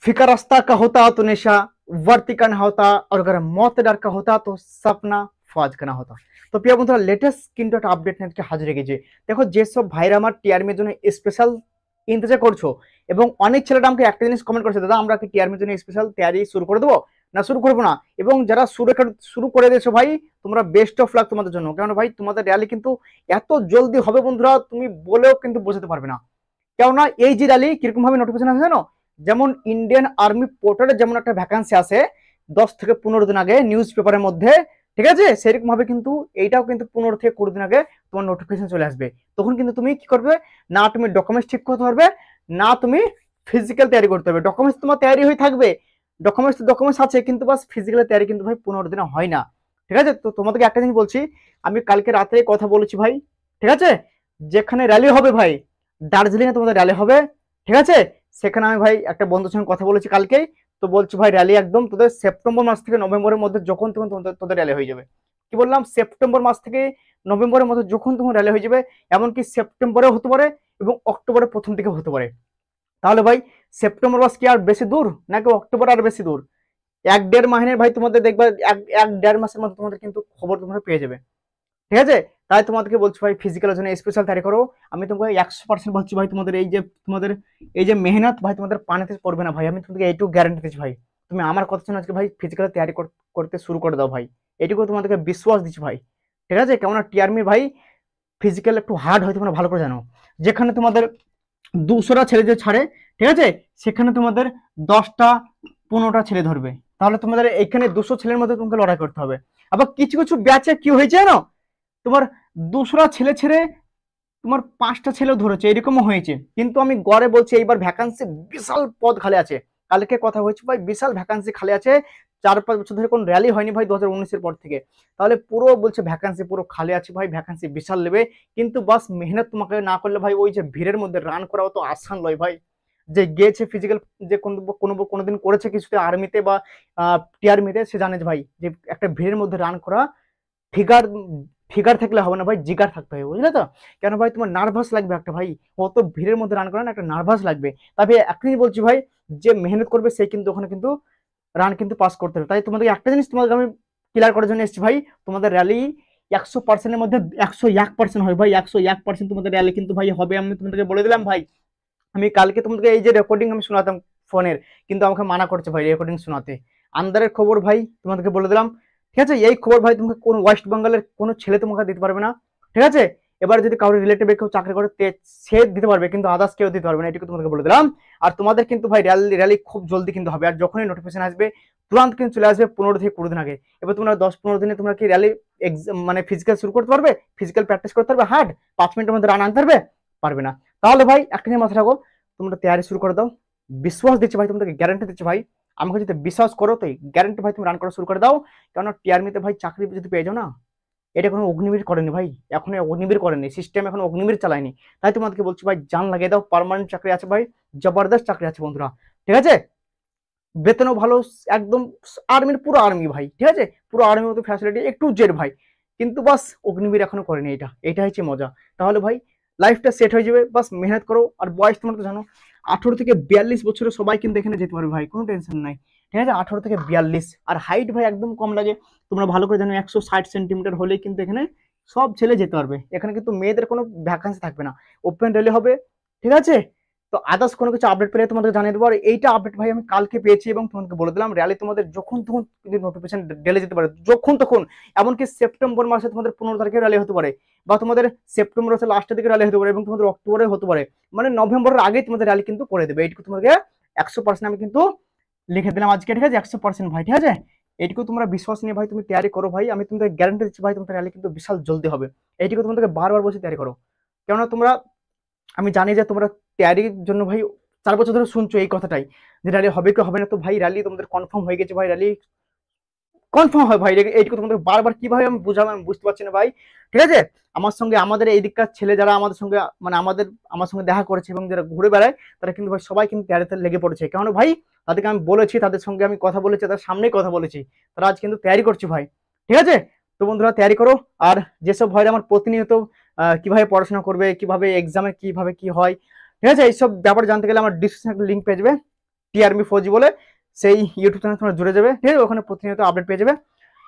फिका रास्ता का होता तो नेशा वर्ती का ना होता और अगर मौत डर का होता तो सपना फौज का ना होता। তো প্রিয় বন্ধুরা লেটেস্ট কিন্তু একটা আপডেট নিয়ে আজকে হাজির হয়ে গেছি। দেখো যেসব ভাইরা আমার টিআরমির জন্য স্পেশাল ইন্তজার করছো এবং অনেক ছেলেরা আমাকে একটা জিনিস কমেন্ট করেছে, দাদা আমরা কি টিআরমির জন্য স্পেশাল তৈরি শুরু করে দেবো না শুরু করবো না, এবং যারা শুরু করে দিয়েছো ভাই তোমরা বেস্ট অফ লাক তোমাদের জন্য। কেন ভাই তোমাদের র্যালি কিন্তু এত জলদি হবে বন্ধুরা, তুমি বলেও কিন্তু বোঝাতে পারবে না। কেননা এই যে র্যালি কিরকম ভাবে নোটিফিকেশন আছে জানো, যেমন ইন্ডিয়ান আর্মি পোর্টালে যেমন একটা ভ্যাকান্সি আছে 10 থেকে 15 দিন আগে নিউজ পেপারের মধ্যে, ঠিক আছে, সেরকম ভাবে কিন্তু এইটাও কিন্তু 15 থেকে 20 দিন আগে তোমার নোটিফিকেশন চলে আসবে। তখন কিন্তু তুমি কি করবে, না তুমি ডকুমেন্টস ঠিক করতে পারবে, না তুমি ফিজিক্যাল তৈরি করতে হবে। ডকুমেন্টস তোমার তৈরি হয়ে থাকবে, ডকুমেন্টস আছে, কিন্তু বাস ফিজিক্যাল তৈরি কিন্তু ভাই 15 দিনে হয় না। ঠিক আছে, তো তোমাদেরকে একটা জিনিস বলছি, আমি কালকে রাতে কথা বলেছি ভাই, ঠিক আছে, যেখানে র্যালি হবে ভাই দার্জিলিং এ তোমাদের র্যালি হবে, ঠিক আছে, সেখানে আমি ভাই একটা বন্ধুর সঙ্গে কথা বলেছি কালকেই, তো বলছি ভাই র্যালি একদম তোদের সেপ্টেম্বর মাস থেকে নভেম্বরের মধ্যে যখন তখন তোদের র্যালি হয়ে যাবে। কি বললাম, সেপ্টেম্বর মাস থেকে নভেম্বরের মধ্যে যখন তখন র্যালি হয়ে যাবে, এমনকি সেপ্টেম্বরেও হতে পারে এবং অক্টোবরের প্রথম দিকে হতে পারে। তাহলে ভাই সেপ্টেম্বর মাস কি আর বেশি দূর নাকি অক্টোবর আর বেশি দূর? 1-1.5 মাসের ভাই তোমাদের দেখবে, 1-1.5 মাসের মধ্যে তোমাদের কিন্তু খবর তোমরা পেয়ে যাবে। ঠিক আছে, তাই তোমাদেরকে বলছি ভাই ফিজিক্যালের জন্য স্পেশাল তৈরি করো। আমি তোমাকে 100% বলছি ভাই, তোমাদের এই যে মেহনত ভাই তোমাদের পানিতে পড়বে না ভাই, আমি তোমাদেরকে এইটুকু গ্যারান্টি দিচ্ছি ভাই। তুমি আমার কথা শুনে আজকে ভাই ফিজিক্যাল তৈরি করতে শুরু করে দাও ভাই, এইটুকু তোমাদেরকে বিশ্বাস দিচ্ছি ভাই। ঠিক আছে, কেমন টিআরমি ভাই ফিজিক্যাল একটু হার্ড হয় তোমরা ভালো করে জানো। যেখানে তোমাদের 200টা ছেলে যে ছাড়ে, ঠিক আছে, সেখানে তোমাদের 10টা 15টা ছেলে ধরবে। তাহলে তোমাদের এখানে 200 ছেলের মধ্যে তোমাকে লড়াই করতে হবে। আবার কিছু কিছু ব্যাচে কি হয়েছে জানো, তোমার 200টা ছেলে ছেড়ে তোমার 5টা ছেলেও ধরেছে, এরকমও হয়েছে। কিন্তু আমি গড়ে বলছি এইবার ভ্যাকান্সি বিশাল পদ খালি আছে। কালকে কথা হয়েছে ভাই, বিশাল ভ্যাকান্সি খালি আছে। 4-5 বছর ধরে কোনো র্যালি হয়নি ভাই 2019-এর পর থেকে। তাহলে পুরো বলছে ভ্যাকান্সি পুরো খালি আছে ভাই, ভ্যাকান্সি বিশাল নেবে। কিন্তু বাস মেহনত তোমাকে না করলে ভাই ওই যে ভিড়ের মধ্যে রান করা তো আসান নয় ভাই। যে গিয়েছে ফিজিক্যাল, যে কোনোদিন করেছে কিছুতে আর্মিতে বা টিআরমিতে, সে জানে যে ভাই যে একটা ভিড়ের মধ্যে রান করা ফিগার ফিগার থাকলে হবে না ভাই, জিগার থাকতে হবে, বুঝলে তো? কেন ভাই তোমার নার্ভাস লাগবে একটা ভাই, অত ভিড়ের মধ্যে রান করা না, একটা নার্ভাস লাগবে। তবে এখনই বলছি ভাই, যে মেহনত করবে সে কিন্তু ওখানে কিন্তু রান কিন্তু পাস করতে হবে। তাই তোমাদের একটা জিনিস তোমাদের আমি ক্লিয়ার করার জন্য এসেছি ভাই, তোমাদের র্যালি 100%-এর মধ্যে 101% হয় ভাই, 101% তোমাদের র্যালি কিন্তু ভাই হবে, আমি তোমাদেরকে বলে দিলাম ভাই। আমি কালকে তোমাদেরকে এই যে রেকর্ডিং আমি শোনাতাম ফোনের, কিন্তু আমাকে মানা করছে ভাই রেকর্ডিং শোনাতে। আন্দারের খবর ভাই তোমাদেরকে বলে দিলাম, ঠিক আছে, এই খবর ভাই তোমাকে কোন ওয়েস্ট বেঙ্গলের কোনো ছেলে তোমাকে দিতে পারবে না। ঠিক আছে, এবার যদি কারোর রিলেটিভ কেউ চাকরি করে সে দিতে পারবে, কিন্তু আদার্স কেউ দিতে পারবে না, এটুকু তোমাদেরকে বলে দিলাম। আর তোমাদের কিন্তু ভাই র্যালি র্যালি খুব জলদি কিন্তু হবে, আর যখনই নোটিফিকেশন আসবে তুরন্ত কিন্তু চলে আসবে 15 থেকে 20 দিন আগে। এবার তোমরা 10-15 দিনে তোমরা কি র্যালি মানে ফিজিক্যাল শুরু করতে পারবে, ফিজিক্যাল প্র্যাকটিস করতে পারবে, হার্ড 5 মিনিটের মধ্যে রান আনতে পারবে? পারবে না। তাহলে ভাই একটা নিয়ে মাথা রাখো, তোমরা তৈরি শুরু করে দাও। বিশ্বাস দিচ্ছি ভাই, তোমাদেরকে গ্যারান্টি দিচ্ছি ভাই, আমাকে যদি বিশ্বাস করো তো গ্যারান্টি ভাই তুমি রান করা শুরু করে দাও। কেননা টিআরমিতে ভাই চাকরি যদি পেয়ে যাও না, এটা কোনো অগ্নিবীর করেনি ভাই, এখন অগ্নিবীর করেনি সিস্টেম, এখন অগ্নিবীর চালায়নি। তাই তোমাদেরকে বলছি ভাই জান লাগিয়ে দাও, পার্মানেন্ট চাকরি আছে ভাই, জবরদস্ত চাকরি আছে বন্ধুরা। ঠিক আছে, বেতনও ভালো, একদম আর্মির পুরো আর্মি ভাই, ঠিক আছে, পুরো আর্মির মতো ফ্যাসিলিটি একটু জেড ভাই। কিন্তু বাস অগ্নিবীর এখনো করেনি, এটা হচ্ছে মজা। তাহলে ভাই লাইফটা সেট হয়ে যাবে, বাস মেহনত করো। আর বয়স তোমরা তো জানো 18 থেকে 42 বছরের সবাই কিন্তু এখানে যেতে পারবে ভাই, কোনো টেনশন নাই। ঠিক আছে, 18 থেকে 42। আর হাইট ভাই একদম কম লাগে, তোমরা ভালো করে জানো 160 সেন্টিমিটার হলেই কিন্তু এখানে সব ছেলে যেতে পারবে। এখানে কিন্তু মেয়েদের কোনো ভ্যাকান্সি থাকবে না, ওপেন রেলে হবে। ঠিক আছে, তো আদার্স কোনো কিছু আপডেট পেলে তোমাদের জানিয়ে দেবো। আর এইটা আপডেট ভাই আমি কালকে পেয়েছি এবং তোমাকে বলে দিলাম, র্যালি তোমাদের যখন তখন নোটিফিকেশন ডেলে যেতে পারে, যখন তখন। এমনকি সেপ্টেম্বর মাসে তোমাদের 15 তারিখে র্যালি হতে পারে, বা তোমাদের সেপ্টেম্বর মাসের লাস্টের দিকে র্যালি হতে পারে, এবং তোমাদের অক্টোবরে হতে পারে, মানে নভেম্বরের আগেই তোমাদের র্যালি কিন্তু করে দেবে। এইটুকু তোমাকে 100% আমি কিন্তু লিখে দিলাম আজকে, ঠিক আছে, 100% ভাই। ঠিক আছে, এইটুকু তোমরা বিশ্বাস নিয়ে ভাই তুমি তৈরি করো ভাই, আমি তোমাদের গ্যারান্টি দিচ্ছি ভাই তোমাদের র্যালি কিন্তু বিশাল জলদি হবে। এইটুকু তোমাদেরকে বারবার বলছি তৈরি করো। কেননা তোমরা, আমি জানি যে তোমরা তৈরির জন্য ভাই 4 বছর ধরে শুনছো এই কথাটাই, যে র্যালি হবে কি হবে না। তো ভাই র্যালি তোমাদের কনফার্ম হয়ে গেছে ভাই, র্যালি কনফার্ম হয় ভাই। এইটুকু তোমাদের বারবার কিভাবে আমি বুঝাবো আমি বুঝতে পারছি না ভাই। ঠিক আছে, আমার সঙ্গে আমাদের এই দিককার ছেলে যারা আমাদের সঙ্গে মানে আমার সঙ্গে দেখা করেছে এবং যারা ঘুরে বেড়ায়, তারা কিন্তু ভাই সবাই কিন্তু তৈরিতে লেগে পড়েছে। কেন ভাই, তাদেরকে আমি বলেছি, তাদের সঙ্গে আমি কথা বলেছি, তাদের সামনেই কথা বলেছি, তারা আজ কিন্তু তৈরি করছে ভাই। ঠিক আছে, তো বন্ধুরা তৈরি করো। আর যেসব ভাইরা আমার প্রতিনিয়ত কিভাবে পড়াশোনা করবে, কিভাবে এক্সামে কিভাবে কি হয়, ঠিক আছে, এইসব ব্যাপারে জানতে গেলে আমার ডিসক্রিপশনে একটা লিঙ্ক পেয়ে যাবে, টিআরমি ফৌজি বলে সেই ইউটিউব চ্যানেল তোমরা জুড়ে যাবে, ঠিক আছে? ওখানে প্রতিনিয়ত আপডেট পেয়ে যাবে,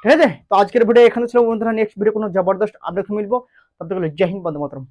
ঠিক আছে? তো আজকের ভিডিও এখানে ছিল বন্ধুরা, নেক্সট ভিডিও কোনো জবরদস্ত আপডেট মিলবো, তবে জয় হিন্দ, বন্দে মাতরম।